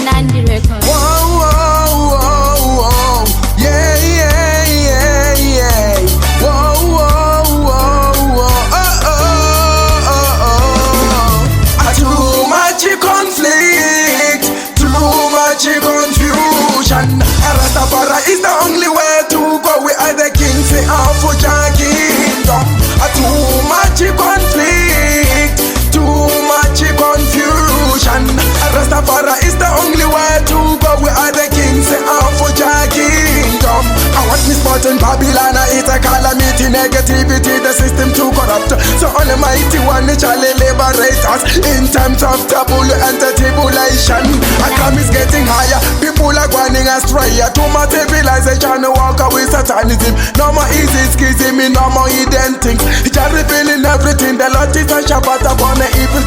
Nandi Records. Whoa, whoa, whoa, whoa. Yeah, yeah, yeah, yeah. Whoa, whoa, whoa, whoa. Oh, oh, oh, oh. Too much conflict, too much confusion. Rastafari is the only way to go. We are the kings of Jah kingdom. Too much conflict, too much confusion. Rastafari is the only way to go. We are the kings of Jah kingdom. I want me spot in Babylon, it's a calamity, negativity, the system too corrupt. So Almighty One shall liberate us in times of trouble and tribulation. A crime is getting higher, people are going astray. Too much civilization, walk away satanism. No more easy schism, no more hidden things. Just revealing everything. The Lord is a Shabbat upon the evil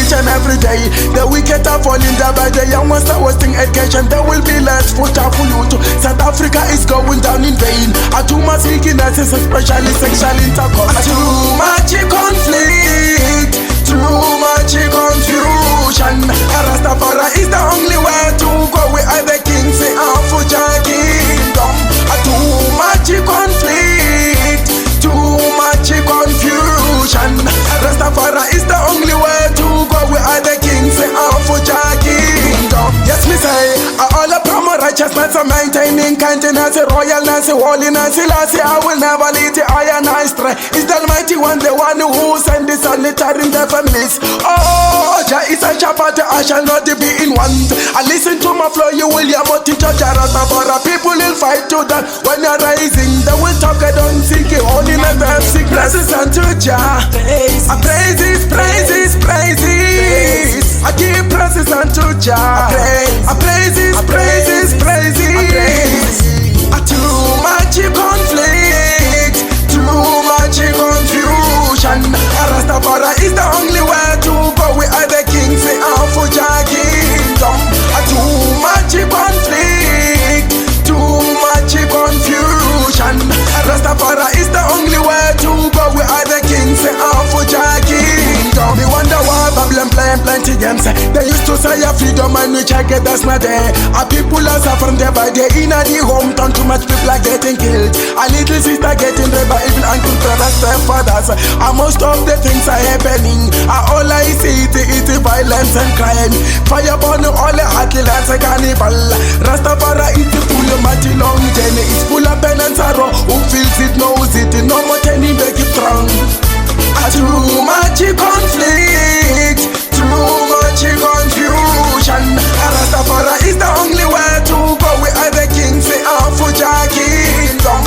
each and every day. The wicked are falling day by day. Young ones are wasting education. There will be less food for you too. South Africa is going down in vain. Too much sickness, especially sexual intercourse. Too much conflict, too much confusion. Rastafari is the only way to go. We are the kings of Jah kingdom. Too much conflict, too much confusion. Rastafari is the only way to go. We are the kings of Jah kingdom. Yes, me say, all the promo righteousness of maintaining kindness, royalness, holiness, lassie, I will never lead the iron I stray. Is the Almighty One, the one who sent the solitary in their families. Oh, Jah is a shepherd, I shall not be in want. I listen to my flow, you will hear my teacher, Rastafari. People will fight to that when you're rising. They will talk, I don't seek it, holiness, I seek blessings unto Jah. I praises, praises, praises. I give praises unto Jah. I praises, praises, praises. Too much conflict, too much confusion. Rastafari is the only way to go. We are the kings of Jah kingdom. Too much conflict, too much confusion. Rastafari is the only way to go. We are the kings of Jah kingdom. Me wonder why Babylon playing plenty games. They used to say a freedom and we check it, that's not there. Our people are suffering day by day. In the hometown too much people are getting killed. A little sister getting raped by evil uncle, brothers, stepfathers. Most of the things are happening. All I see is violence and crime. Fire burn all the heartly lands a carnival. Rastafari is the full of mighty long journey. It's full of pain and sorrow. Who feels it knows it. No more turning back it strong. Too much conflict, too much confusion. Rastafari is the only way to go. We are the kings of Jah kingdom.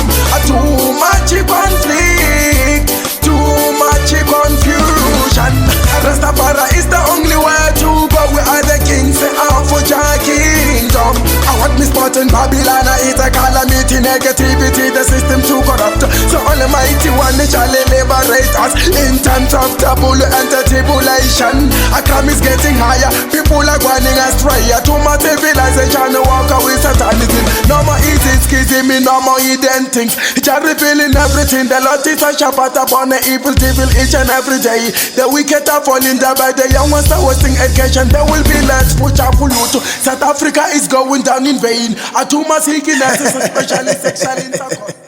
Too much conflict, too much confusion. Rastafari is the only way to go. We are the kings of Jah kingdom. I want me spot in Babylon, it's a calamity, negativity, the system too corrupt. So Almighty One shall liberate us in times of trouble and tribulation. A crime is getting higher, people are going astray. Too much civilization, walk away satanism. No more easy schism, no more hidden things. Just revealing everything. The Lord is a shepherd upon the evil each and every day. The wicked are falling day by day. Young ones are wasting education. There will be less food for you too. South Africa is going down in vain. Too much sickness, especially sexual intercourse.